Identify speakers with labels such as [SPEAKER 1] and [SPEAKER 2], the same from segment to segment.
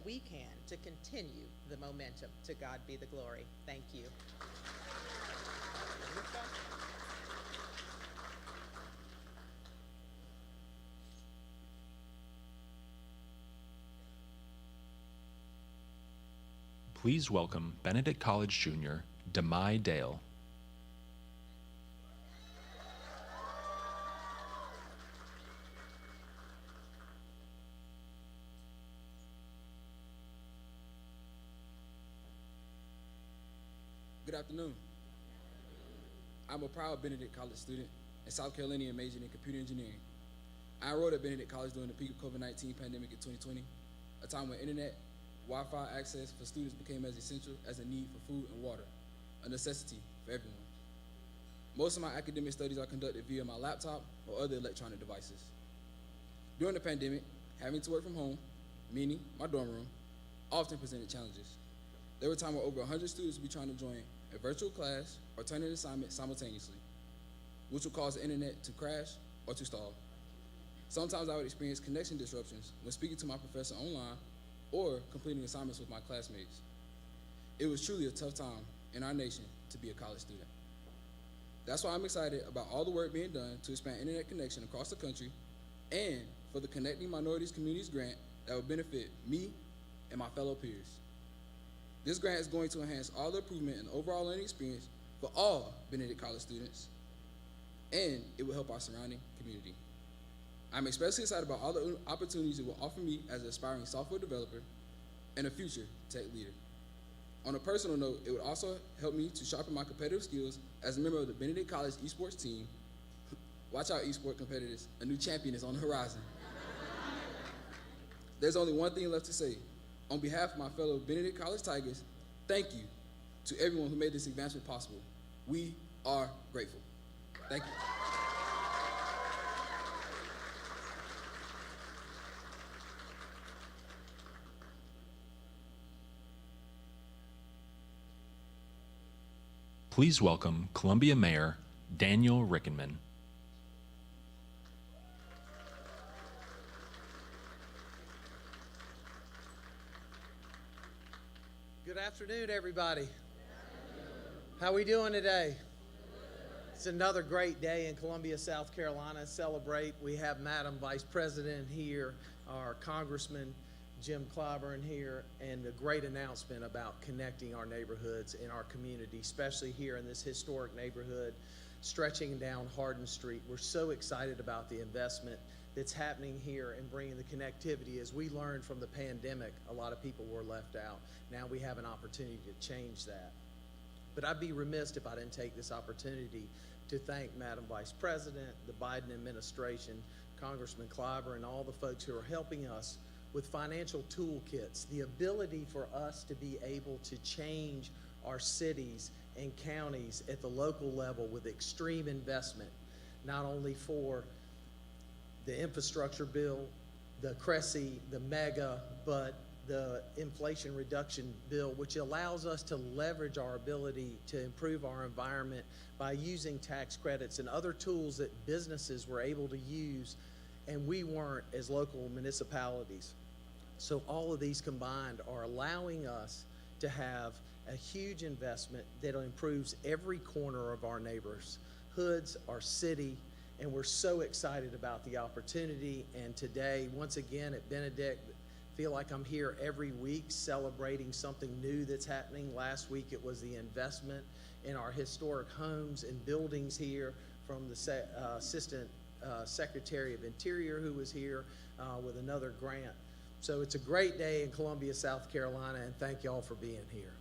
[SPEAKER 1] we can to continue the momentum. To God be the glory. Thank you.
[SPEAKER 2] Please welcome Benedict College Jr., Demai Dale.
[SPEAKER 3] Good afternoon. I'm a proud Benedict College student and South Carolinian majoring in computer engineering. I enrolled at Benedict College during the peak of COVID-19 pandemic in 2020, a time when internet, Wi-Fi access for students became as essential as the need for food and water, a necessity for everyone. Most of my academic studies are conducted via my laptop or other electronic devices. During the pandemic, having to work from home, meaning my dorm room, often presented challenges. There were times where over 100 students would be trying to join a virtual class or turn in an assignment simultaneously, which would cause the internet to crash or to stall. Sometimes I would experience connection disruptions when speaking to my professor online or completing assignments with my classmates. It was truly a tough time in our nation to be a college student. That's why I'm excited about all the work being done to expand internet connection across the country and for the Connecting Minorities Communities grant that will benefit me and my fellow peers. This grant is going to enhance all the improvement and overall learning experience for all Benedict College students, and it will help our surrounding community. I'm especially excited about all the opportunities it will offer me as an aspiring software developer and a future tech leader. On a personal note, it would also help me to sharpen my competitive skills as a member of the Benedict College esports team. Watch out, esports competitors, a new champion is on the horizon. There's only one thing left to say. On behalf of my fellow Benedict College Tigers, thank you to everyone who made this advancement possible. We are grateful. Thank you.
[SPEAKER 2] Please welcome Columbia Mayor Daniel Rickenman.
[SPEAKER 4] Good afternoon, everybody. How we doing today? It's another great day in Columbia, South Carolina. Celebrate. We have Madam Vice President here, our Congressman Jim Clyburn here, and a great announcement about connecting our neighborhoods in our community, especially here in this historic neighborhood stretching down Hardin Street. We're so excited about the investment that's happening here and bringing the connectivity. As we learned from the pandemic, a lot of people were left out. Now we have an opportunity to change that. But I'd be remiss if I didn't take this opportunity to thank Madam Vice President, the Biden administration, Congressman Clyburn, and all the folks who are helping us with financial toolkits, the ability for us to be able to change our cities and counties at the local level with extreme investment, not only for the infrastructure bill, the CRESI, the MEGA, but the Inflation Reduction Bill, which allows us to leverage our ability to improve our environment by using tax credits and other tools that businesses were able to use and we weren't as local municipalities. So all of these combined are allowing us to have a huge investment that improves every corner of our neighborhoods, our city, and we're so excited about the opportunity. And today, once again at Benedict, feel like I'm here every week celebrating something new that's happening. Last week it was the investment in our historic homes and buildings here from the Assistant Secretary of Interior who was here with another grant. So it's a great day in Columbia, South Carolina, and thank y'all for being here.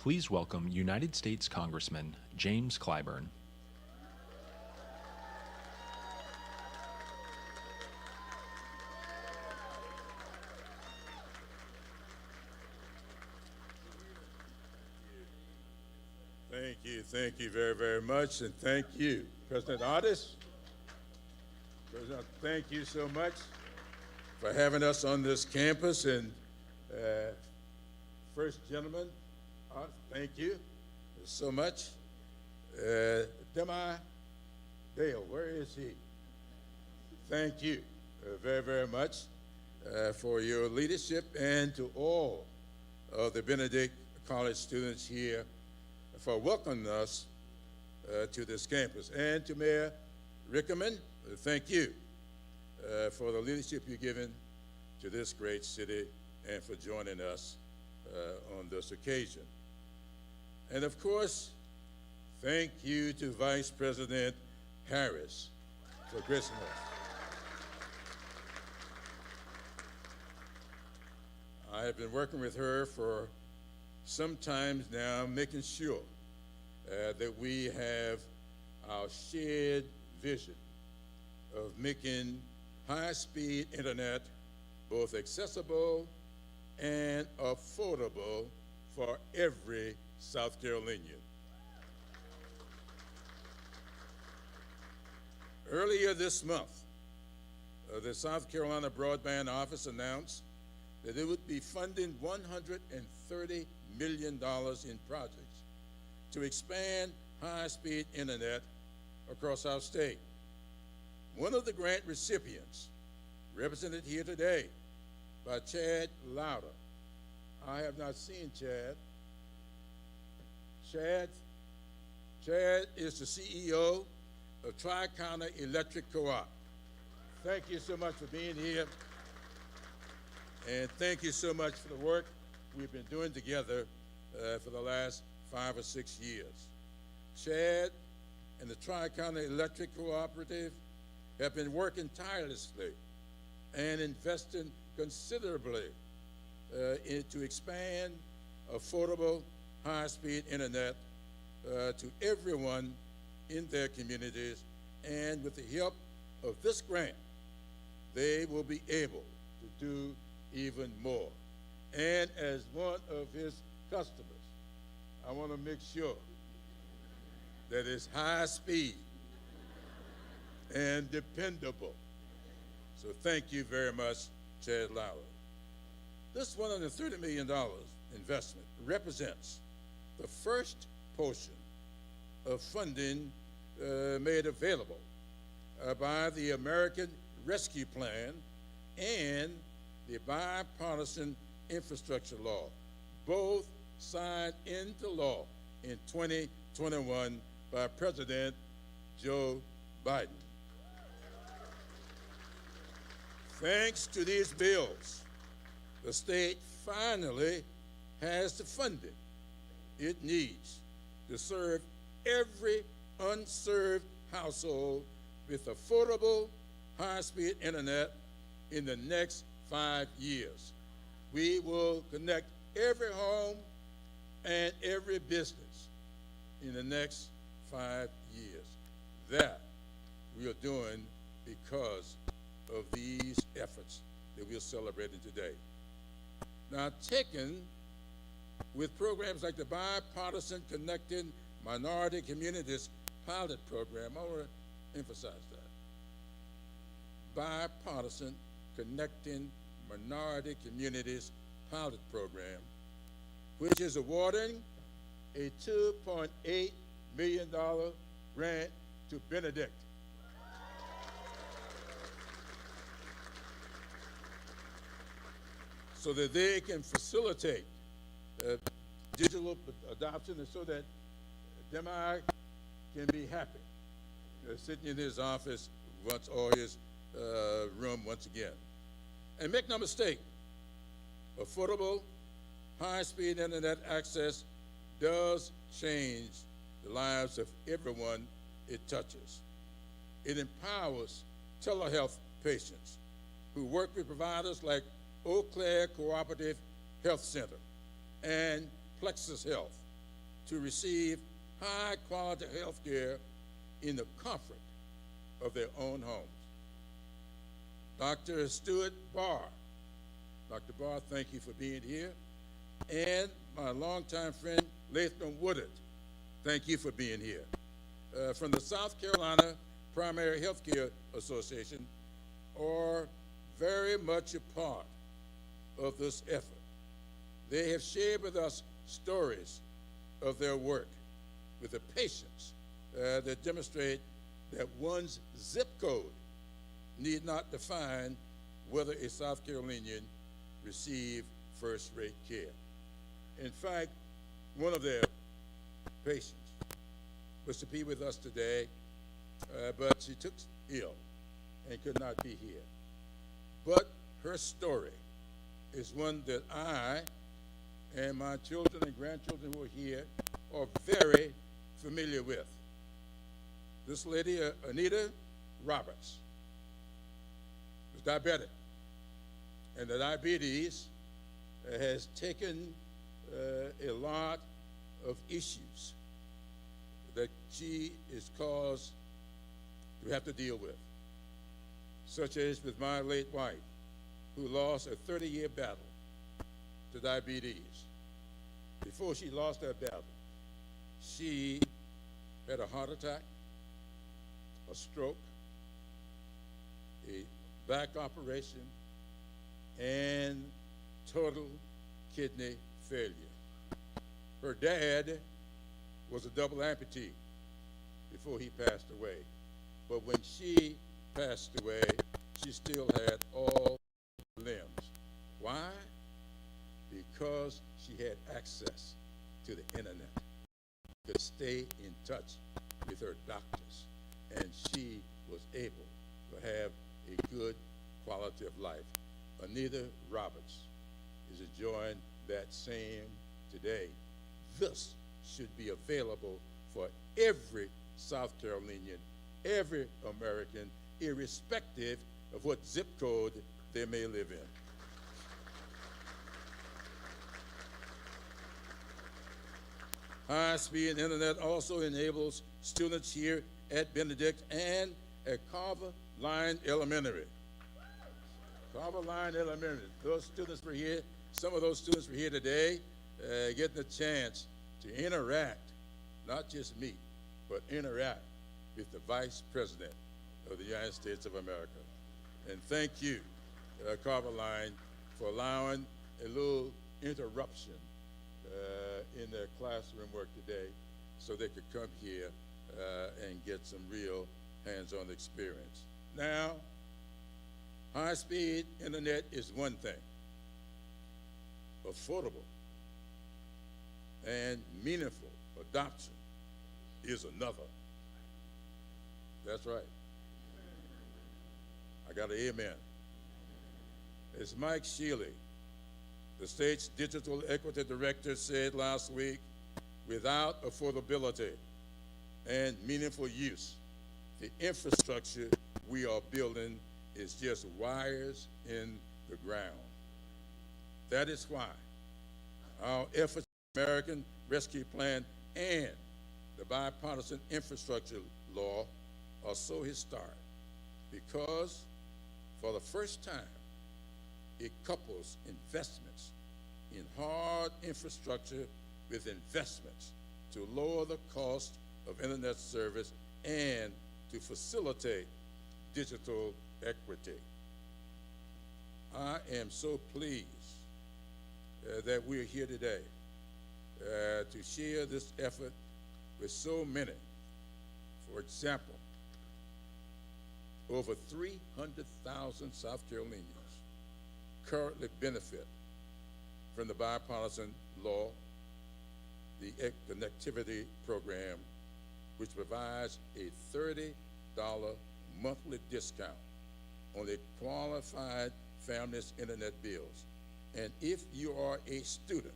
[SPEAKER 2] please welcome United States Congressman James Clyburn.
[SPEAKER 5] Thank you very, very much, and thank you, President Otis. President, thank you so much for having us on this campus, and First Gentleman, thank you so much. Demi Dale, where is he? Thank you very, very much for your leadership, and to all of the Benedict College students here for welcoming us to this campus. And to Mayor Rickerman, thank you for the leadership you've given to this great city and for joining us on this occasion. And of course, thank you to Vice President Harris for gracing us. I have been working with her for some time now, making sure that we have our shared vision of making high-speed internet both accessible and affordable for every South Carolinian. Earlier this month, the South Carolina Broadband Office announced that it would be funding $130 million in projects to expand high-speed internet across our state. One of the grant recipients, represented here today by Chad Lauder. I have not seen Chad. Chad is the CEO of Tri-County Electric Co-op. Thank you so much for being here. And thank you so much for the work we've been doing together for the last 5 or 6 years. Chad and the Tri-County Electric Cooperative have been working tirelessly and investing considerably to expand affordable high-speed internet to everyone in their communities. And with the help of this grant, they will be able to do even more. And as one of his customers, I want to make sure that it's high speed and dependable. So thank you very much, Chad Lauer. This $130 million investment represents the first portion of funding made available by the American Rescue Plan and the Bipartisan Infrastructure Law, both signed into law in 2021 by President Joe Biden. Thanks to these bills, the state finally has the funding it needs to serve every unserved household with affordable, high-speed internet in the next 5 years. We will connect every home and every business in the next 5 years. That we are doing because of these efforts that we are celebrating today. Now, taken with programs like the Bipartisan Connecting Minority Communities Pilot Program, I want to emphasize that. Bipartisan Connecting Minority Communities Pilot Program, which is awarding a $2.8 million grant to Benedict. So that they can facilitate digital adoption, and so that Demi can be happy sitting in his office or his room once again. And make no mistake, affordable, high-speed internet access does change the lives of everyone it touches. It empowers telehealth patients who work with providers like Eau Claire Cooperative Health Center and Plexus Health to receive high-quality health care in the comfort of their own homes. Dr. Stuart Barr. Dr. Barr, thank you for being here. And my longtime friend, Latham Woodard, thank you for being here. From the South Carolina Primary Health Care Association are very much a part of this effort. They have shared with us stories of their work with the patients that demonstrate that one's zip code need not define whether a South Carolinian receive first-rate care. In fact, one of their patients was to be with us today, but she took ill and could not be here. But her story is one that I and my children and grandchildren who are here are very familiar with. This lady, Anita Roberts, was diabetic, and the diabetes has taken a lot of issues that she is caused to have to deal with, such as with my late wife, who lost a 30-year battle to diabetes. Before she lost that battle, she had a heart attack, a stroke, a back operation, and total kidney failure. Her dad was a double amputee before he passed away. But when she passed away, she still had all limbs. Why? Because she had access to the internet, could stay in touch with her doctors, and she was able to have a good quality of life. Anita Roberts is enjoying that same today. This should be available for every South Carolinian, every American, irrespective of what zip code they may live in. High-speed internet also enables students here at Benedict and at Carver Line Elementary. Carver Line Elementary, those students were here, some of those students were here today, getting a chance to interact, not just meet, but interact with the Vice President of the United States of America. And thank you, Carver Line, for allowing a little interruption in their classroom work today so they could come here and get some real hands-on experience. Now, high-speed internet is one thing. Affordable and meaningful adoption is another. That's right. I got an amen. As Mike Shealy, the state's Digital Equity Director, said last week, without affordability and meaningful use, the infrastructure we are building is just wires in the ground. That is why our efforts in the American Rescue Plan and the bipartisan infrastructure law are so historic, because for the first time, it couples investments in hard infrastructure with investments to lower the cost of internet service and to facilitate digital equity. I am so pleased that we are here today to share this effort with so many. For example, over 300,000 South Carolinians currently benefit from the bipartisan law, the Connectivity Program, which provides a $30 monthly discount on a qualified family's internet bills. And if you are a student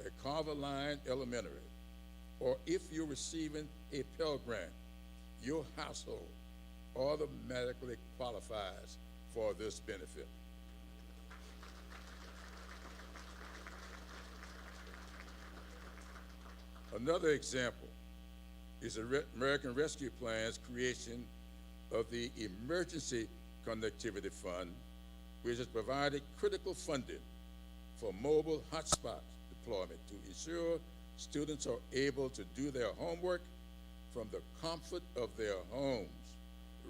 [SPEAKER 5] at Carver Line Elementary, or if you're receiving a Pell Grant, your household automatically qualifies for this benefit. Another example is the American Rescue Plan's creation of the Emergency Connectivity Fund, which has provided critical funding for mobile hotspot deployment to ensure students are able to do their homework from the comfort of their homes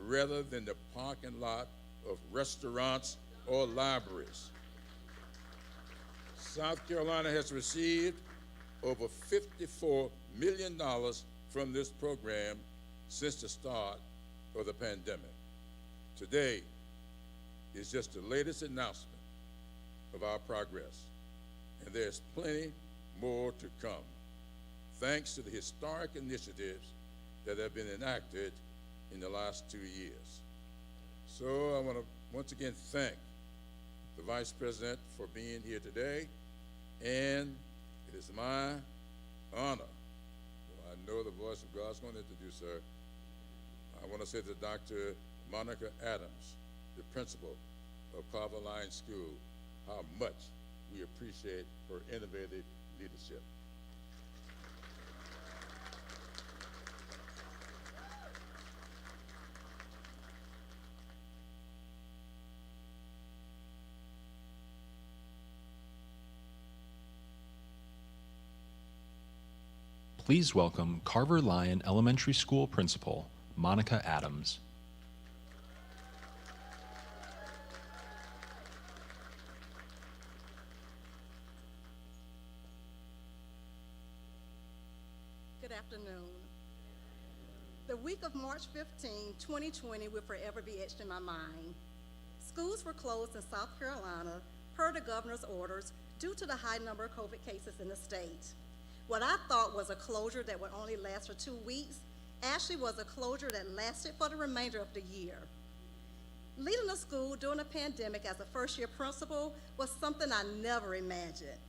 [SPEAKER 5] rather than the parking lot of restaurants or libraries. South Carolina has received over $54 million from this program since the start of the pandemic. Today is just the latest announcement of our progress, and there's plenty more to come, thanks to the historic initiatives that have been enacted in the last 2 years. So I want to once again thank the Vice President for being here today, and it is my honor, I know the voice of God is going to introduce her. I want to say to Dr. Monica Adams, the principal of Carver Line School, how much we appreciate her innovative leadership.
[SPEAKER 2] Please welcome Carver Lyon Elementary School Principal, Monica Adams.
[SPEAKER 6] Good afternoon. The week of March 15, 2020 will forever be etched in my mind. Schools were closed in South Carolina per the governor's orders due to the high number of COVID cases in the state. What I thought was a closure that would only last for 2 weeks actually was a closure that lasted for the remainder of the year. Leading a school during a pandemic as a first-year principal was something I never imagined.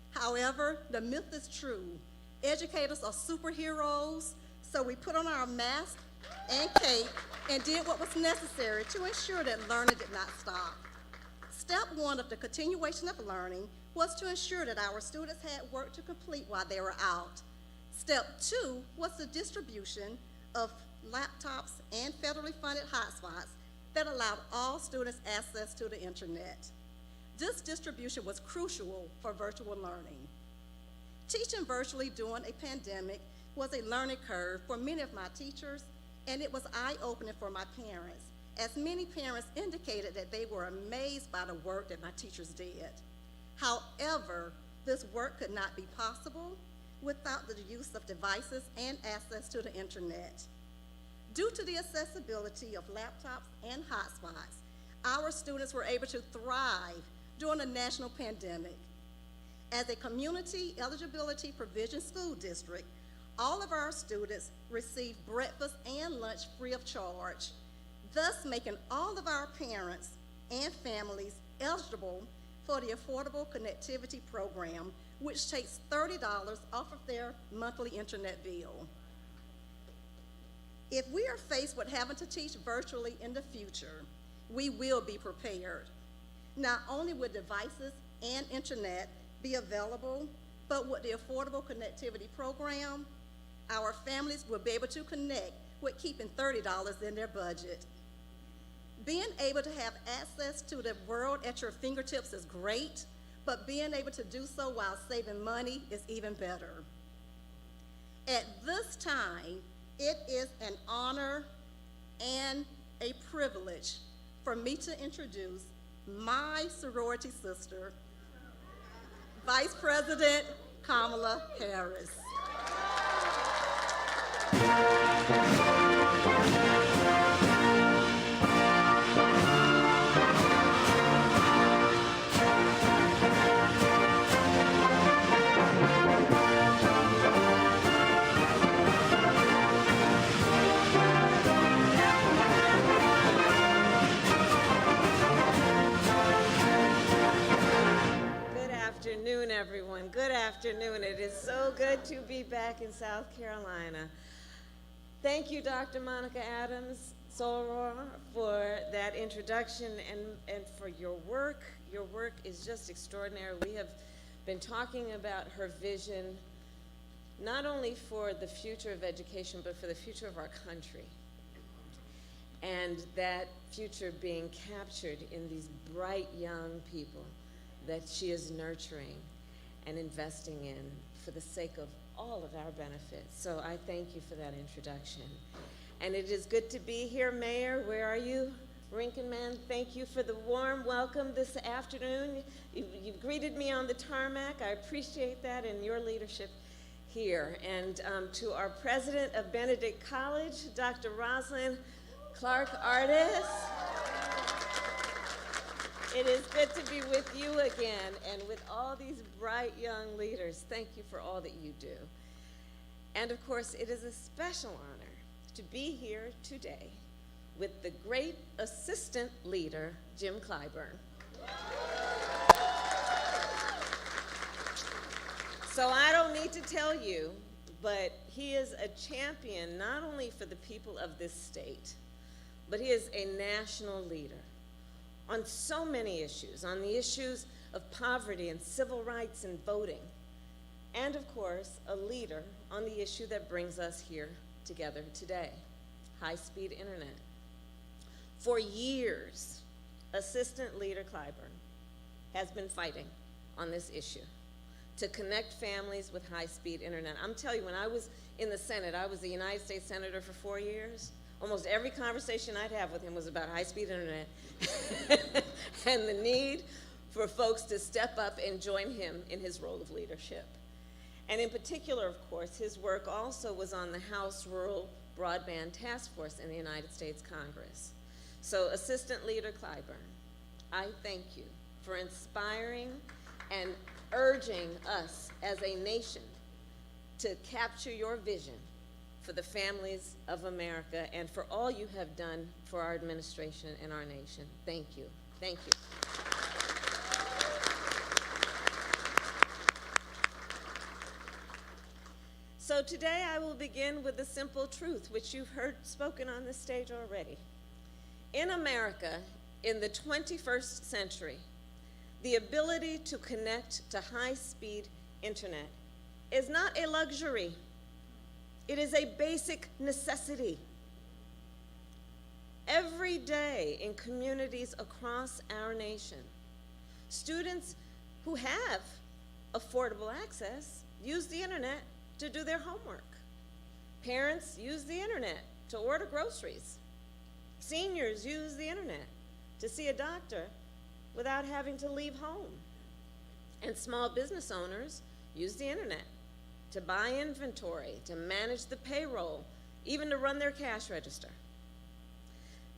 [SPEAKER 6] However, the myth is true. Educators are superheroes, so we put on our mask and cape and did what was necessary to ensure that learning did not stop. Step one of the continuation of learning was to ensure that our students had work to complete while they were out. Step two was the distribution of laptops and federally funded hotspots that allowed all students access to the internet. This distribution was crucial for virtual learning. Teaching virtually during a pandemic was a learning curve for many of my teachers, and it was eye-opening for my parents, as many parents indicated that they were amazed by the work that my teachers did. However, this work could not be possible without the use of devices and access to the internet. Due to the accessibility of laptops and hotspots, our students were able to thrive during a national pandemic. As a community eligibility provision school district, all of our students received breakfast and lunch free of charge, thus making all of our parents and families eligible for the Affordable Connectivity Program, which takes $30 off of their monthly internet bill. If we are faced with having to teach virtually in the future, we will be prepared. Not only will devices and internet be available, but with the Affordable Connectivity Program, our families will be able to connect with keeping $30 in their budget. Being able to have access to the world at your fingertips is great, but being able to do so while saving money is even better. At this time, it is an honor and a privilege for me to introduce my sorority sister, Vice President Kamala Harris.
[SPEAKER 7] Everyone. Good afternoon. It is so good to be back in South Carolina. Thank you, Dr. Monica Adams, Soror, for that introduction and for your work. Your work is just extraordinary. We have been talking about her vision not only for the future of education, but for the future of our country. And that future being captured in these bright young people that she is nurturing and investing in for the sake of all of our benefits. So I thank you for that introduction. And it is good to be here, Mayor. Where are you? Rinkenman, thank you for the warm welcome this afternoon. You've greeted me on the tarmac. I appreciate that and your leadership here. And to our president of Benedict College, Dr. Rosalind Clark Artis. It is good to be with you again and with all these bright young leaders. Thank you for all that you do. And of course, it is a special honor to be here today with the great assistant leader, Jim Clyburn. So I don't need to tell you, but he is a champion not only for the people of this state, but he is a national leader on so many issues, on the issues of poverty and civil rights and voting, and of course, a leader on the issue that brings us here together today, high-speed internet. For years, Assistant Leader Clyburn has been fighting on this issue to connect families with high-speed internet. I'm telling you, when I was in the Senate, I was the United States Senator for 4 years. Almost every conversation I'd have with him was about high-speed internet and the need for folks to step up and join him in his role of leadership. And in particular, of course, his work also was on the House Rural Broadband Task Force in the United States Congress. So, Assistant Leader Clyburn, I thank you for inspiring and urging us as a nation to capture your vision for the families of America and for all you have done for our administration and our nation. Thank you. Thank you. So today I will begin with the simple truth, which you've heard spoken on this stage already. In America, in the 21st century, the ability to connect to high-speed internet is not a luxury. It is a basic necessity. Every day in communities across our nation, students who have affordable access use the internet to do their homework. Parents use the internet to order groceries. Seniors use the internet to see a doctor without having to leave home. And small business owners use the internet to buy inventory, to manage the payroll, even to run their cash register.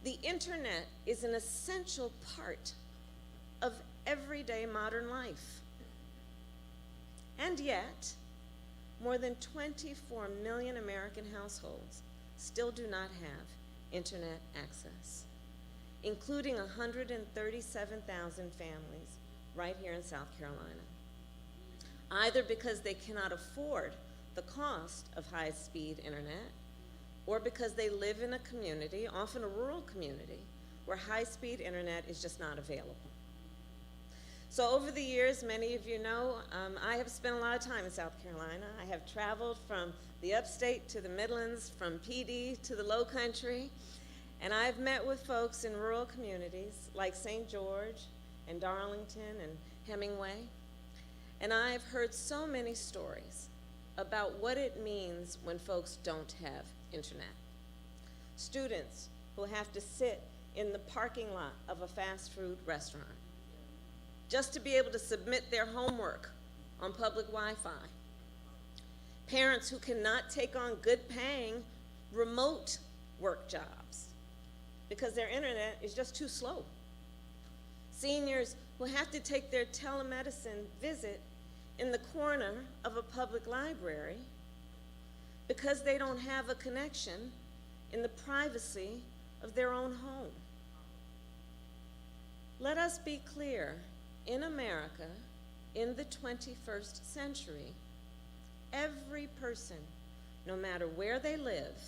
[SPEAKER 7] The internet is an essential part of everyday modern life. And yet, more than 24 million American households still do not have internet access, including 137,000 families right here in South Carolina, either because they cannot afford the cost of high-speed internet or because they live in a community, often a rural community, where high-speed internet is just not available. So over the years, many of you know, I have spent a lot of time in South Carolina. I have traveled from the upstate to the Midlands, from PD to the Low Country, and I've met with folks in rural communities like St. George and Darlington and Hemingway, and I've heard so many stories about what it means when folks don't have internet. Students who have to sit in the parking lot of a fast food restaurant just to be able to submit their homework on public Wi-Fi. Parents who cannot take on good-paying remote work jobs because their internet is just too slow. Seniors who have to take their telemedicine visit in the corner of a public library because they don't have a connection in the privacy of their own home. Let us be clear. In America, in the 21st century, every person, no matter where they live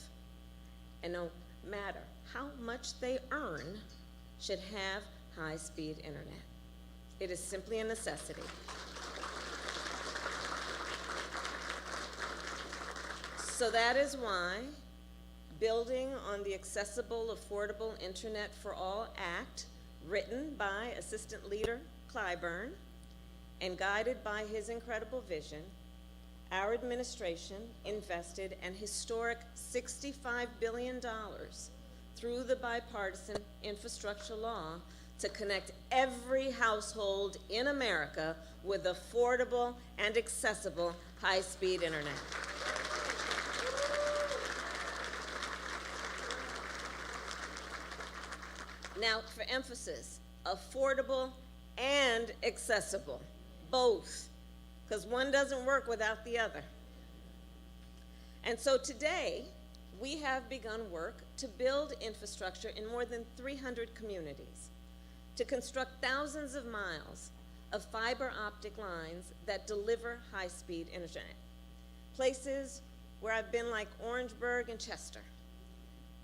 [SPEAKER 7] and no matter how much they earn, should have high-speed internet. It is simply a necessity. so that is why, building on the Accessible, Affordable Internet for All Act, written by Assistant Leader Clyburn and guided by his incredible vision, our administration invested an historic $65 billion through the bipartisan infrastructure law to connect every household in America with affordable and accessible high-speed internet. Now, for emphasis, affordable and accessible, both, because one doesn't work without the other. And so today, we have begun work to build infrastructure in more than 300 communities, to construct thousands of miles of fiber optic lines that deliver high-speed internet. Places where I've been, like Orangeburg and Chester.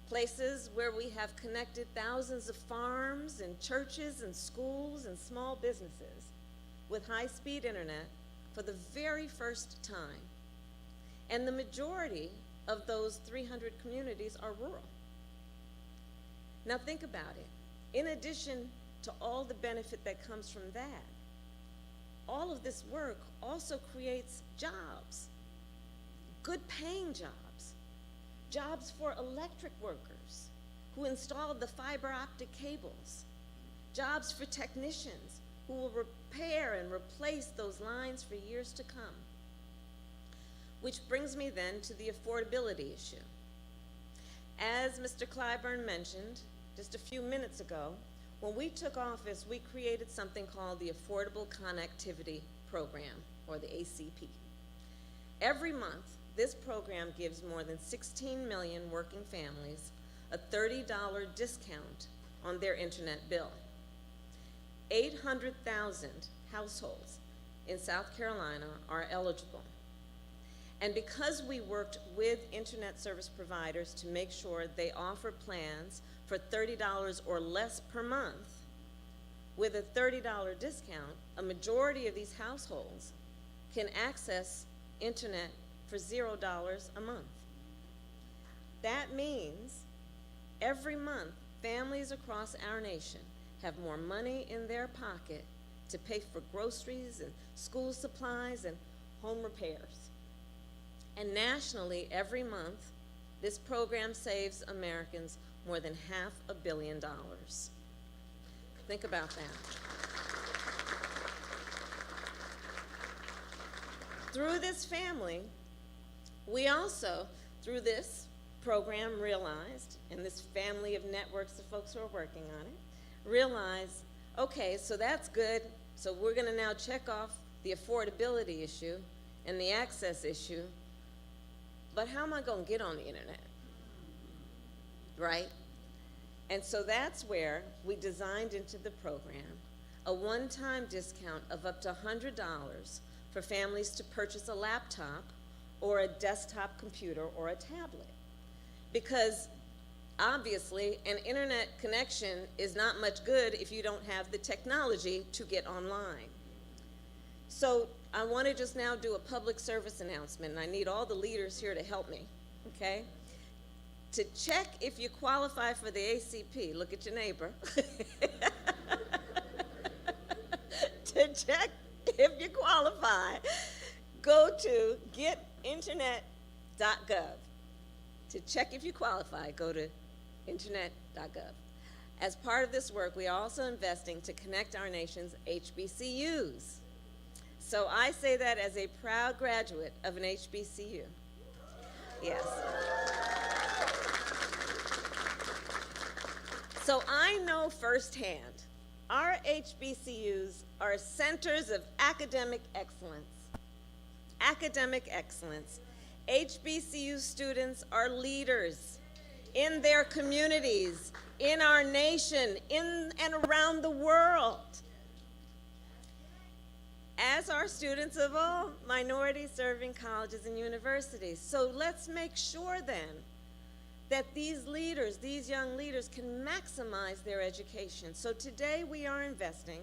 [SPEAKER 7] Places where we have connected thousands of farms and churches and schools and small businesses with high-speed internet for the very first time. And the majority of those 300 communities are rural. Now think about it. In addition to all the benefit that comes from that, all of this work also creates jobs, good paying jobs. Jobs for electric workers who installed the fiber optic cables. Jobs for technicians who will repair and replace those lines for years to come. Which brings me then to the affordability issue. As Mr. Clyburn mentioned just a few minutes ago, when we took office, we created something called the Affordable Connectivity Program, or the ACP. Every month, this program gives more than 16 million working families a $30 discount on their internet bill. 800,000 households in South Carolina are eligible. And because we worked with internet service providers to make sure they offer plans for $30 or less per month, with a $30 discount, a majority of these households can access internet for $0 a month. That means every month, families across our nation have more money in their pocket to pay for groceries and school supplies and home repairs. And nationally, every month, this program saves Americans more than $500 million. Think about that. Through this family, we also, through this program, realized, and this family of networks of folks who are working on it, realized, okay, so that's good, so we're gonna now check off the affordability issue and the access issue, but how am I gonna get on the internet, right? And so that's where we designed into the program a one-time discount of up to $100 for families to purchase a laptop or a desktop computer or a tablet. Because obviously, an internet connection is not much good if you don't have the technology to get online. So I want to just now do a public service announcement, and I need all the leaders here to help me, okay? To check if you qualify for the ACP, look at your neighbor. To check if you qualify, go to getinternet.gov. To check if you qualify, go to internet.gov. As part of this work, we are also investing to connect our nation's HBCUs. So I say that as a proud graduate of an HBCU. Yes. So I know firsthand, our HBCUs are centers of academic excellence. Academic excellence. HBCU students are leaders in their communities, in our nation, in and around the world. As are students of all minority-serving colleges and universities. So let's make sure then that these leaders, these young leaders, can maximize their education. So today we are investing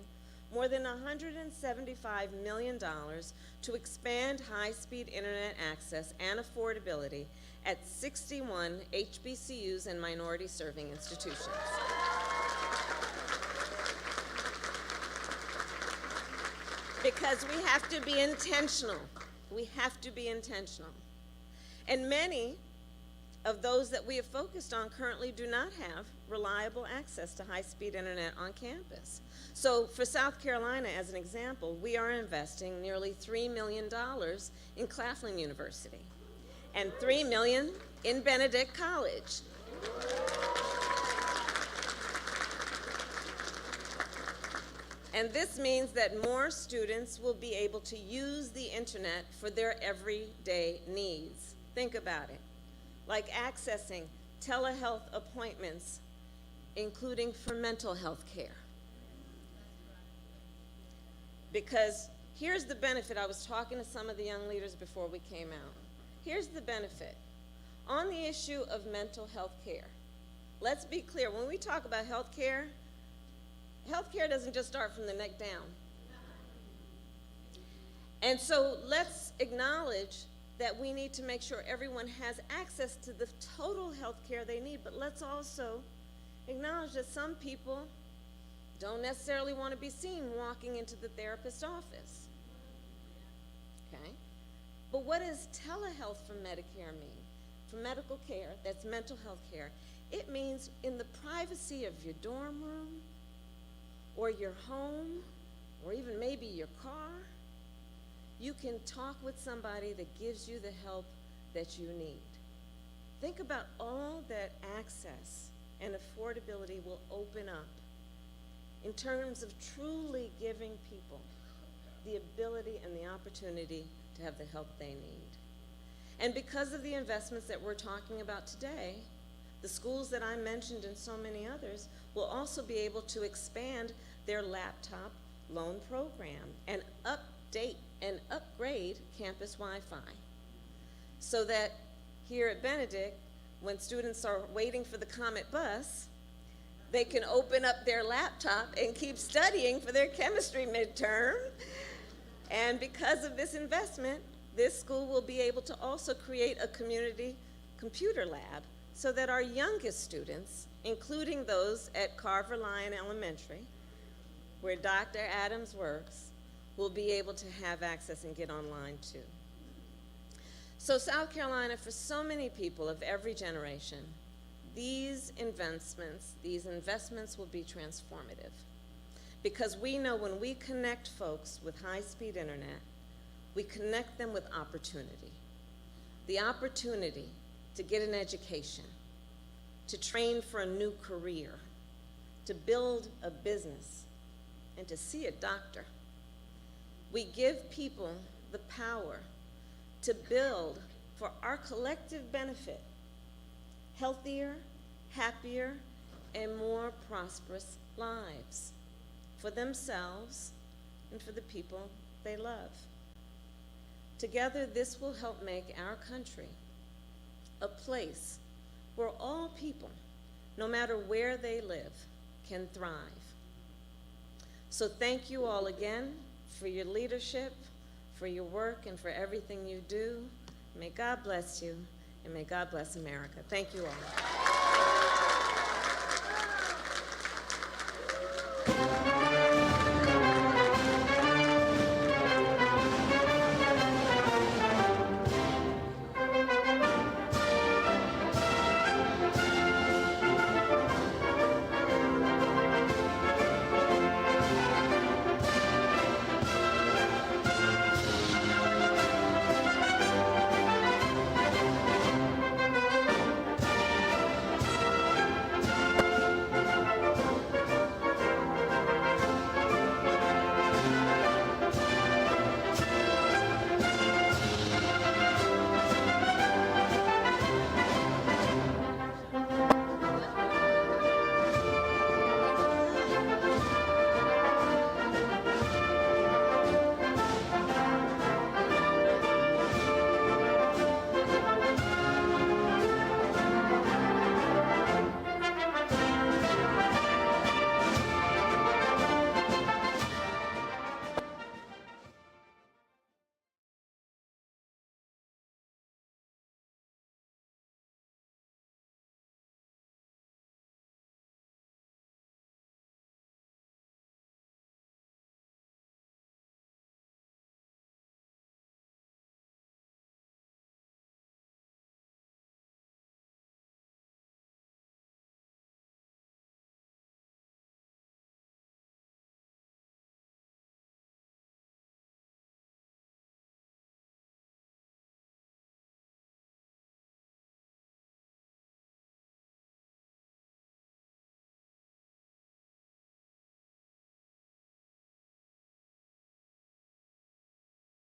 [SPEAKER 7] more than $175 million to expand high-speed internet access and affordability at 61 HBCUs and minority-serving institutions. Because we have to be intentional. We have to be intentional. And many of those that we have focused on currently do not have reliable access to high-speed internet on campus. So for South Carolina, as an example, we are investing nearly $3 million in Claflin University and $3 million in Benedict College. And this means that more students will be able to use the internet for their everyday needs. Think about it. Like accessing telehealth appointments, including for mental health care. Because here's the benefit. I was talking to some of the young leaders before we came out. Here's the benefit. On the issue of mental health care, let's be clear. When we talk about health care doesn't just start from the neck down. And so let's acknowledge that we need to make sure everyone has access to the total health care they need, but let's also acknowledge that some people don't necessarily want to be seen walking into the therapist's office. Okay? But what does telehealth for Medicare mean? For medical care, that's mental health care. It means in the privacy of your dorm room, or your home, or even maybe your car, you can talk with somebody that gives you the help that you need. Think about all that access and affordability will open up in terms of truly giving people the ability and the opportunity to have the help they need. And because of the investments that we're talking about today, the schools that I mentioned and so many others will also be able to expand their laptop loan program and update and upgrade campus Wi-Fi so that here at Benedict, when students are waiting for the Comet bus, they can open up their laptop and keep studying for their chemistry midterm. And because of this investment, this school will be able to also create a community computer lab so that our youngest students, including those at Carver Lyon Elementary, where Dr. Adams works, will be able to have access and get online too. So South Carolina, for so many people of every generation, these investments will be transformative. Because we know when we connect folks with high-speed internet, we connect them with opportunity. The opportunity to get an education, to train for a new career, to build a business, and to see a doctor. We give people the power to build, for our collective benefit, healthier, happier, and more prosperous lives for themselves and for the people they love. Together, this will help make our country a place where all people, no matter where they live, can thrive. So thank you all again for your leadership, for your work, and for everything you do. May God bless you, and may God bless America. Thank you all.